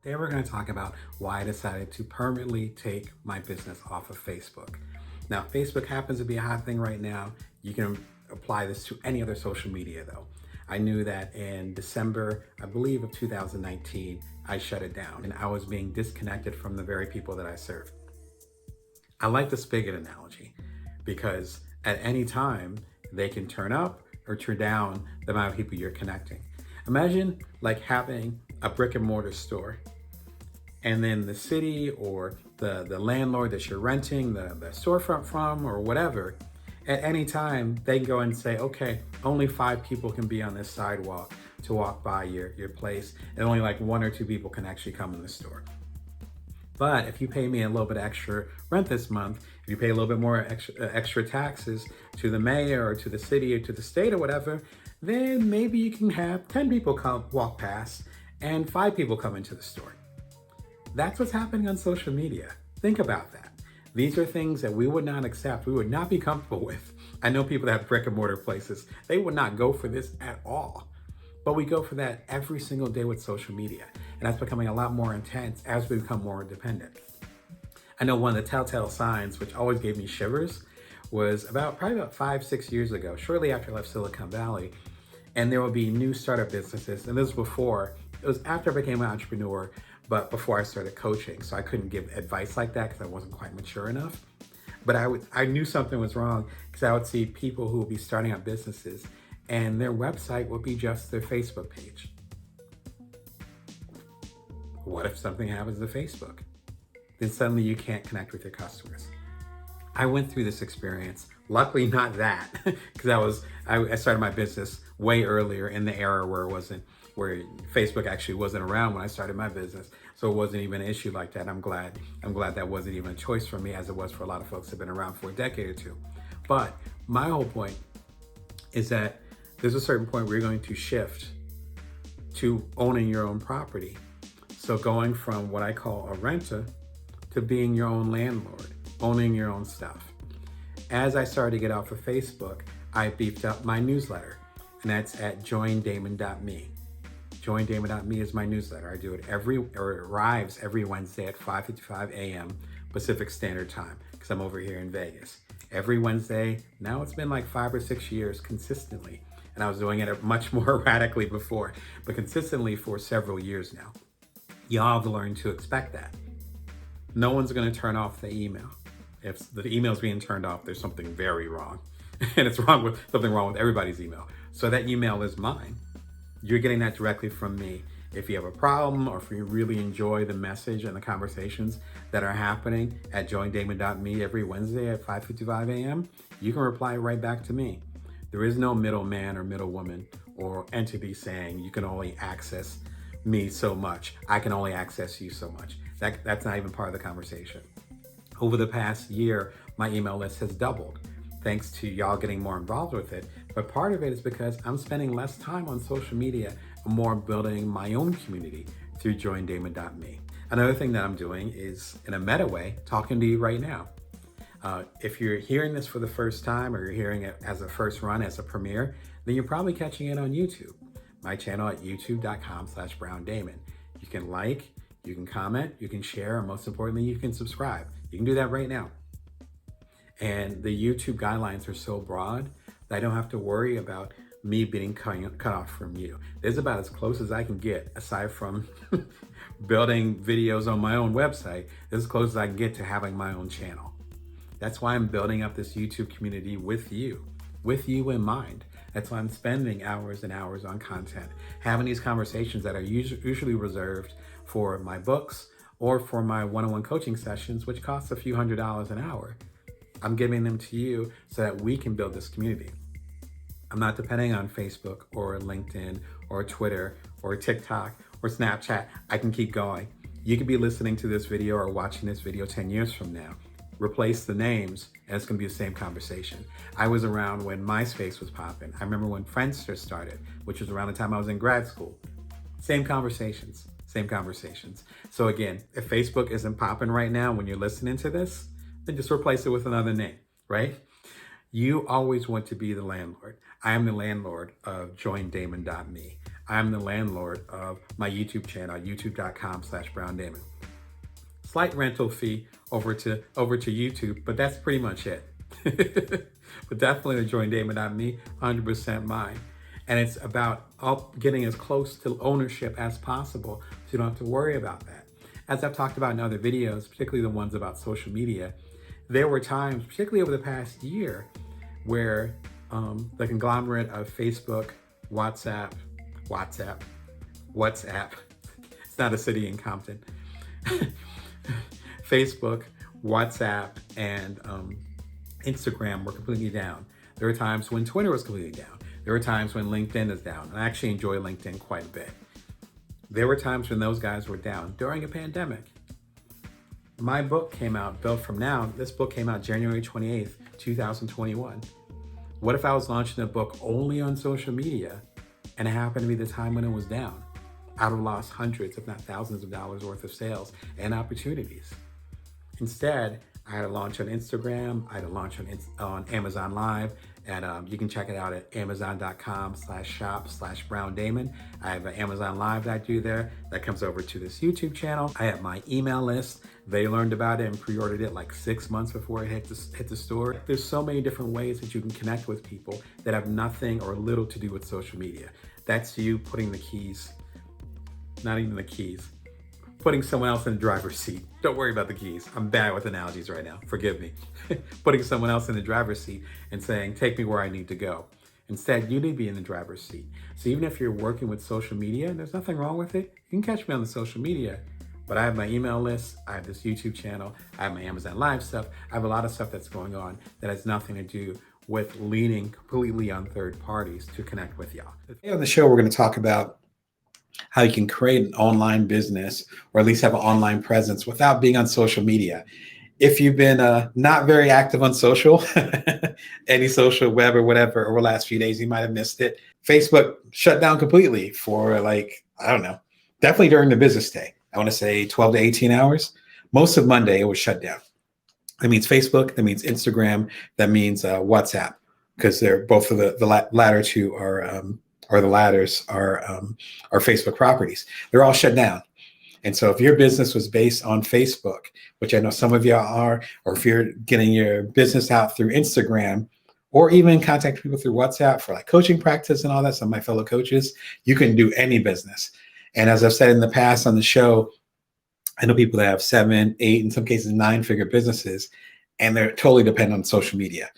Today we're going to talk about why I decided to permanently take my business off of Facebook. Now, Facebook happens to be a hot thing right now. You can apply this to any other social media though. I knew that in December, I believe of 2019, I shut it down and I was being disconnected from the very people that I serve. I like the spigot analogy because at any time they can turn up or turn down the amount of people you're connecting. Imagine like having a brick and mortar store, and then the city or the landlord that you're renting the storefront from or whatever, at any time they can go and say, okay, only 5 people can be on this sidewalk to walk by your place, and only like 1 or 2 people can actually come in the store. But if you pay me a little bit extra rent this month, if you pay a little bit more extra taxes to the mayor or to the city or to the state or whatever, then maybe you can have 10 people come walk past and 5 people come into the store. That's what's happening on social media. Think about that. These are things that we would not accept, we would not be comfortable with. I know people that have brick and mortar places, they would not go for this at all. But we go for that every single day with social media. And that's becoming a lot more intense as we become more independent. I know one of the telltale signs, which always gave me shivers, was probably about 5-6 years ago, shortly after I left Silicon Valley. And there would be new startup businesses. And it was after I became an entrepreneur, but before I started coaching. So I couldn't give advice like that because I wasn't quite mature enough. But I knew something was wrong because I would see people who would be starting up businesses and their website would be just their Facebook page. What if something happens to Facebook? Then suddenly you can't connect with your customers. I went through this experience. Luckily not that, because I started my business way earlier in the era where Facebook actually wasn't around when I started my business. So it wasn't even an issue like that. I'm glad that wasn't even a choice for me, as it was for a lot of folks that have been around for a decade or two. But my whole point is that there's a certain point where you're going to shift to owning your own property. So going from what I call a renter to being your own landlord, owning your own stuff. As I started to get off of Facebook, I beefed up my newsletter, and that's at joindamon.me. Joindamon.me is my newsletter. I do it it arrives every Wednesday at 5:55 a.m. Pacific Standard Time, because I'm over here in Vegas. Every Wednesday, now it's been like 5 or 6 years consistently, and I was doing it much more erratically before, but consistently for several years now. Y'all have learned to expect that. No one's gonna turn off the email. If the email's being turned off, there's something very wrong. And it's something wrong with everybody's email. So that email is mine. You're getting that directly from me. If you have a problem or if you really enjoy the message and the conversations that are happening at joindamon.me every Wednesday at 5:55 a.m., you can reply right back to me. There is no middleman or middlewoman or entity saying you can only access me so much. I can only access you so much. That's not even part of the conversation. Over the past year, my email list has doubled thanks to y'all getting more involved with it. But part of it is because I'm spending less time on social media and more building my own community through joindamon.me. Another thing that I'm doing is, in a meta way, talking to you right now. If you're hearing this for the first time, or you're hearing it as a first run, as a premiere, then you're probably catching it on YouTube. My channel at youtube.com/BrownDamon. You can like, you can comment, you can share, and most importantly, you can subscribe. You can do that right now. And the YouTube guidelines are so broad that I don't have to worry about me being cut off from you. This is about as close as I can get, aside from building videos on my own website. This is as close as I can get to having my own channel. That's why I'm building up this YouTube community with you in mind. That's why I'm spending hours and hours on content, having these conversations that are usually reserved for my books or for my one-on-one coaching sessions, which costs a few $100s an hour. I'm giving them to you so that we can build this community. I'm not depending on Facebook or LinkedIn or Twitter or TikTok or Snapchat. I can keep going. You could be listening to this video or watching this video 10 years from now. Replace the names and it's gonna be the same conversation. I was around when MySpace was popping. I remember when Friendster started, which was around the time I was in grad school. Same conversations. So again, if Facebook isn't popping right now when you're listening to this, then just replace it with another name, right? You always want to be the landlord. I am the landlord of joindamon.me. I am the landlord of my YouTube channel, youtube.com/BrownDamon. Slight rental fee over to YouTube, but that's pretty much it. But definitely the joindamon.me, 100% mine. And it's about getting as close to ownership as possible so you don't have to worry about that. As I've talked about in other videos, particularly the ones about social media, there were times, particularly over the past year, where the conglomerate of Facebook, WhatsApp, it's not a city in Compton, Facebook, WhatsApp, and Instagram were completely down. There were times when Twitter was completely down. There were times when LinkedIn is down. And I actually enjoy LinkedIn quite a bit. There were times when those guys were down during a pandemic. My book came out, Built From Now. This book came out January 28th, 2021. What if I was launching a book only on social media and it happened to be the time when it was down? I would have lost hundreds, if not thousands of dollars worth of sales and opportunities. Instead, I had a launch on Instagram. I had a launch on Amazon Live. And you can check it out at amazon.com/shop/BrownDamon. I have an Amazon Live that I do there that comes over to this YouTube channel. I have my email list. They learned about it and pre-ordered it like 6 months before it hit the store. There's so many different ways that you can connect with people that have nothing or little to do with social media. That's you putting the keys, not even the keys, putting someone else in the driver's seat. Don't worry about the keys. I'm bad with analogies right now. Forgive me. Putting someone else in the driver's seat and saying, take me where I need to go. Instead, you need to be in the driver's seat. So even if you're working with social media, and there's nothing wrong with it, you can catch me on the social media. But I have my email list, I have this YouTube channel, I have my Amazon Live stuff, I have a lot of stuff that's going on that has nothing to do with leaning completely on third parties to connect with y'all. Today on the show, we're going to talk about how you can create an online business or at least have an online presence without being on social media. If you've been not very active on social, any social web or whatever, over the last few days, you might have missed it. Facebook shut down completely for like, I don't know, definitely during the business day. I want to say 12 to 18 hours. Most of Monday, it was shut down. That means Facebook, that means Instagram, that means WhatsApp, because they're both of the latter two are Facebook properties. They're all shut down. And so if your business was based on Facebook, which I know some of y'all are, or if you're getting your business out through Instagram, or even contact people through WhatsApp for like coaching practice and all that, some of my fellow coaches, you can do any business. And as I've said in the past on the show, I know people that have 7, 8, in some cases 9-figure businesses, and they're totally dependent on social media.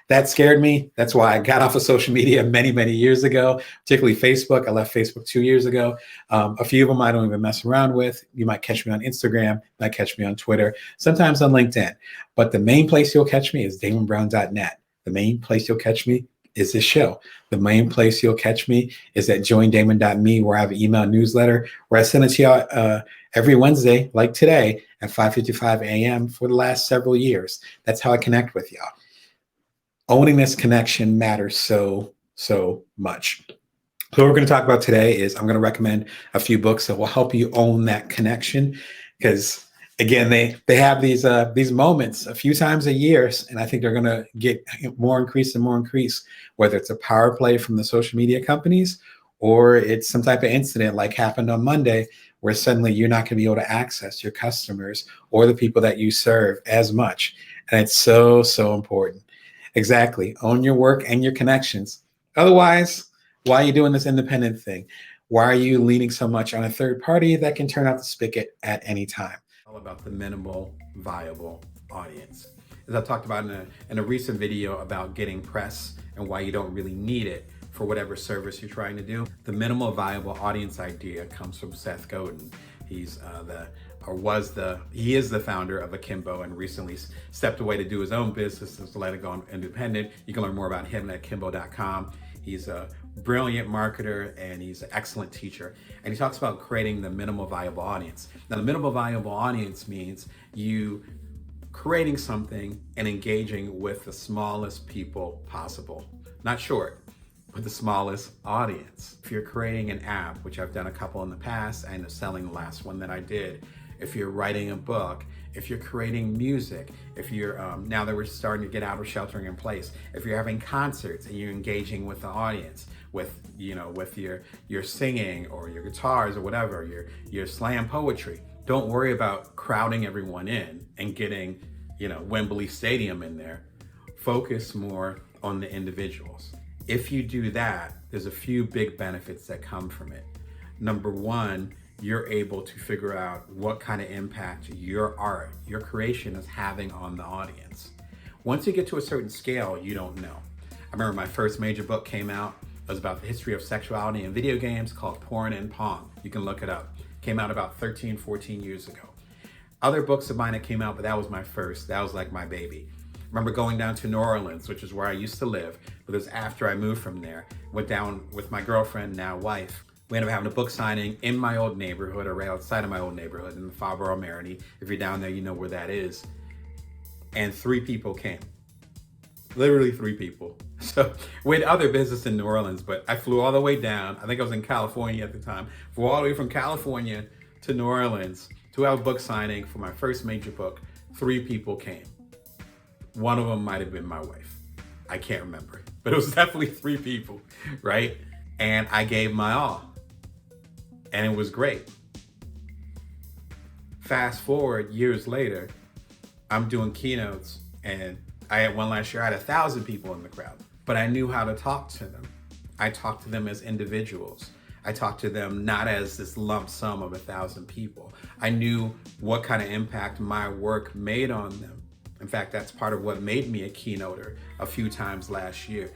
That scared me. That's why I got off of social media many, many years ago, particularly Facebook. I left Facebook 2 years ago. A few of them I don't even mess around with. You might catch me on Instagram, might catch me on Twitter, sometimes on LinkedIn. But the main place you'll catch me is DamonBrown.net. The main place you'll catch me is this show. The main place you'll catch me is at joindamon.me, where I have an email newsletter where I send it to y'all every Wednesday, like today, at 5:55 a.m. for the last several years. That's how I connect with y'all. Owning this connection matters so much. So what we're going to talk about today is I'm going to recommend a few books that will help you own that connection, because again, they have these moments a few times a year, and I think they're going to get more increase and more increase, whether it's a power play from the social media companies or it's some type of incident like happened on Monday where suddenly you're not going to be able to access your customers or the people that you serve as much. And it's so important. Exactly. Own your work and your connections. Otherwise, why are you doing this independent thing? Why are you leaning so much on a third party that can turn out the spigot at any time? All about the minimal viable audience. As I talked about in a recent video about getting press and why you don't really need it for whatever service you're trying to do. The minimal viable audience idea comes from Seth Godin. He's he is the founder of Akimbo and recently stepped away to do his own business and to let it go independent. You can learn more about him at akimbo.com. He's a brilliant marketer and he's an excellent teacher. And he talks about creating the minimal viable audience. Now, the minimal viable audience means you creating something and engaging with the smallest people possible. Not short, but the smallest audience. If you're creating an app, which I've done a couple in the past, and selling the last one that I did, if you're writing a book, if you're creating music, if you're, now that we're starting to get out of sheltering in place, if you're having concerts and you're engaging with the audience, with, with your singing or your guitars or whatever, your slam poetry, don't worry about crowding everyone in and getting, Wembley Stadium in there. Focus more on the individuals. If you do that, there's a few big benefits that come from it. Number one, you're able to figure out what kind of impact your art, your creation is having on the audience. Once you get to a certain scale, you don't know. I remember my first major book came out. It was about the history of sexuality in video games, called Porn and Pong. You can look it up. Came out about 13, 14 years ago. Other books of mine that came out, but that was my first. That was like my baby. I remember going down to New Orleans, which is where I used to live, but it was after I moved from there. Went down with my girlfriend, now wife. We ended up having a book signing in my old neighborhood, or right outside of my old neighborhood in the Farborough Marigny. If you're down there, you know where that is. And 3 people came. Literally 3 people. So we had other business in New Orleans, but I flew all the way down. I think I was in California at the time. Flew all the way from California to New Orleans to have a book signing for my first major book. 3 people came. One of them might have been my wife. I can't remember, but it was definitely 3 people, right? And I gave my all. And it was great. Fast forward years later, I'm doing keynotes, and I had one last year, I had 1,000 people in the crowd, but I knew how to talk to them. I talked to them as individuals. I talked to them not as this lump sum of 1,000 people. I knew what kind of impact my work made on them. In fact, that's part of what made me a keynoter a few times last year,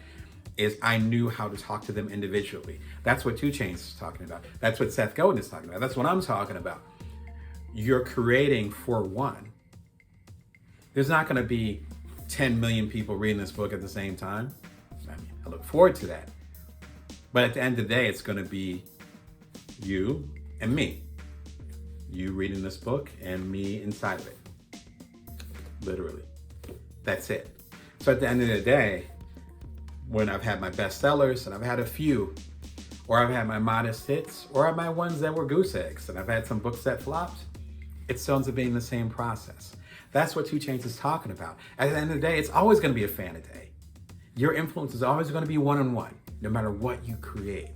is I knew how to talk to them individually. That's what Chainz is talking about. That's what Seth Godin is talking about. That's what I'm talking about. You're creating for one. There's not gonna be 10 million people reading this book at the same time. I look forward to that. But at the end of the day, it's gonna be you and me. You reading this book and me inside of it. Literally. That's it. So at the end of the day, when I've had my bestsellers, and I've had a few, or I've had my modest hits, or I've had ones that were goose eggs, and I've had some books that flopped, it still ends up being the same process. That's what Chainz is talking about. At the end of the day, it's always gonna be a fan a day. Your influence is always gonna be one-on-one, no matter what you create.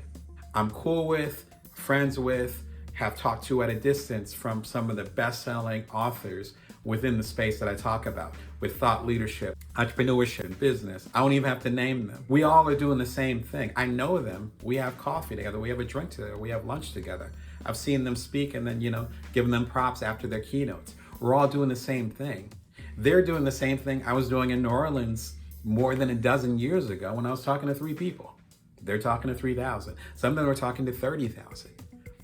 I'm cool with, friends with, have talked to at a distance from some of the best-selling authors within the space that I talk about, with thought leadership, entrepreneurship, and business. I don't even have to name them. We all are doing the same thing. I know them. We have coffee together. We have a drink together. We have lunch together. I've seen them speak and then, giving them props after their keynotes. We're all doing the same thing. They're doing the same thing I was doing in New Orleans more than a dozen years ago when I was talking to 3 people. They're talking to 3,000. Some of them are talking to 30,000.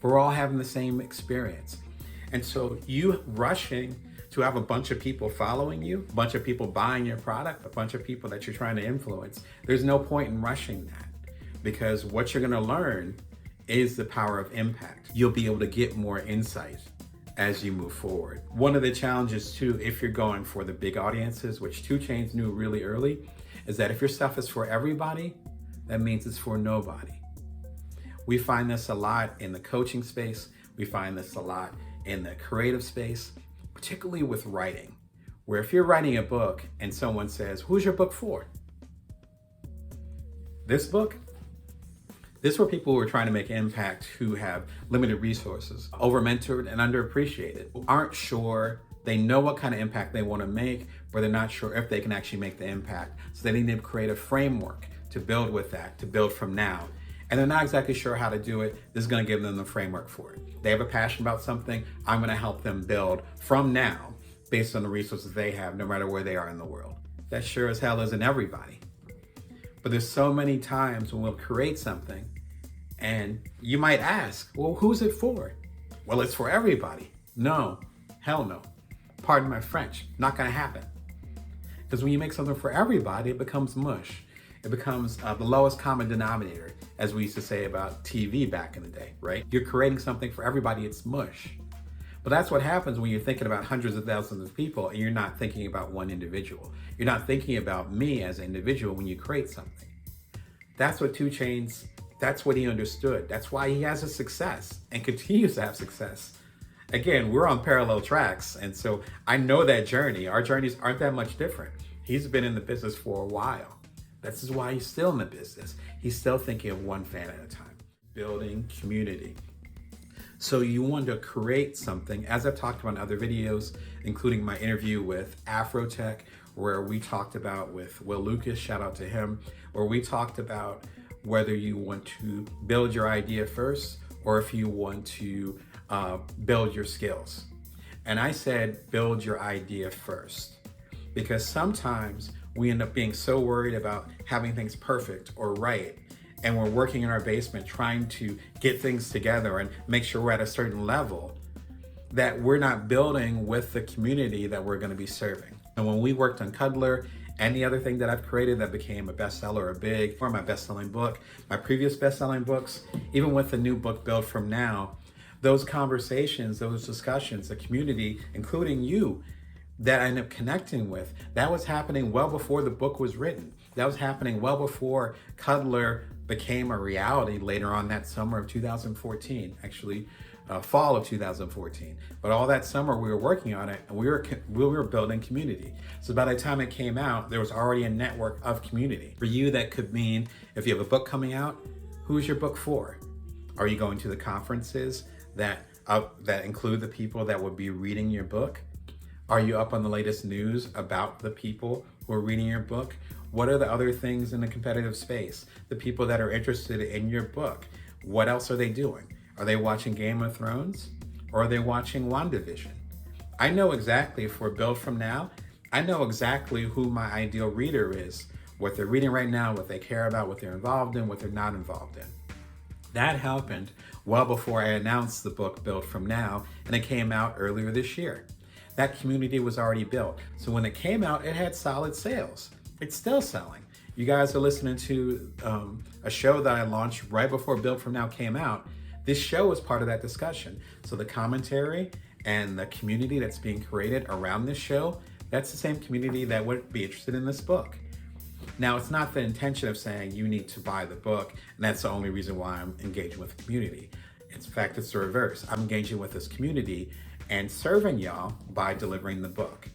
We're all having the same experience. And so you rushing to have a bunch of people following you, a bunch of people buying your product, a bunch of people that you're trying to influence, there's no point in rushing that, because what you're gonna learn is the power of impact. You'll be able to get more insight as you move forward. One of the challenges too, if you're going for the big audiences, which Chainz knew really early, is that if your stuff is for everybody, that means it's for nobody. We find this a lot in the coaching space. We find this a lot in the creative space, particularly with writing, where if you're writing a book and someone says, who's your book for? This book? This is for people who are trying to make impact, who have limited resources, over-mentored and underappreciated, who aren't sure, they know what kind of impact they want to make, but they're not sure if they can actually make the impact. So they need to create a framework to build with that, to build from now. And they're not exactly sure how to do it. This is going to give them the framework for it. They have a passion about something. I'm going to help them build from now based on the resources they have, no matter where they are in the world. That sure as hell isn't everybody. But there's so many times when we'll create something and you might ask, well, who's it for? Well, it's for everybody. No, hell no. Pardon my French, not going to happen. Because when you make something for everybody, it becomes mush. It becomes the lowest common denominator, as we used to say about TV back in the day, right? You're creating something for everybody, it's mush. But that's what happens when you're thinking about hundreds of thousands of people and you're not thinking about one individual. You're not thinking about me as an individual when you create something. That's what Chainz, that's what he understood. That's why he has a success and continues to have success again, we're on parallel tracks. And so I know that journey. Our journeys aren't that much different. He's been in the business for a while. This is why he's still in the business. He's still thinking of one fan at a time, building community. So you want to create something, as I've talked about in other videos, including my interview with Afrotech, where we talked about with Will Lucas, shout out to him, where we talked about whether you want to build your idea first or if you want to build your skills. And I said, build your idea first, because sometimes we end up being so worried about having things perfect or right, and we're working in our basement trying to get things together and make sure we're at a certain level, that we're not building with the community that we're going to be serving. And when we worked on Cuddler, any other thing that I've created that became a bestseller or my best-selling book, my previous best-selling books, even with the new book, Build From Now, those conversations, those discussions, the community, including you, that I ended up connecting with, that was happening well before the book was written. That was happening well before Cuddler became a reality later on that summer of 2014, actually fall of 2014. But all that summer we were working on it, and we were building community. So by the time it came out, there was already a network of community. For you, that could mean if you have a book coming out, who is your book for? Are you going to the conferences that include the people that would be reading your book? Are you up on the latest news about the people who are reading your book? What are the other things in the competitive space? The people that are interested in your book, what else are they doing? Are they watching Game of Thrones or are they watching WandaVision? I know exactly for Build From Now, I know exactly who my ideal reader is, what they're reading right now, what they care about, what they're involved in, what they're not involved in. That happened well before I announced the book Build From Now, and it came out earlier this year. That community was already built. So when it came out, it had solid sales. It's still selling. You guys are listening to a show that I launched right before Build From Now came out. This show is part of that discussion. So the commentary and the community that's being created around this show, that's the same community that would be interested in this book. Now, it's not the intention of saying you need to buy the book, and that's the only reason why I'm engaging with the community. In fact, it's the reverse. I'm engaging with this community and serving y'all by delivering the book.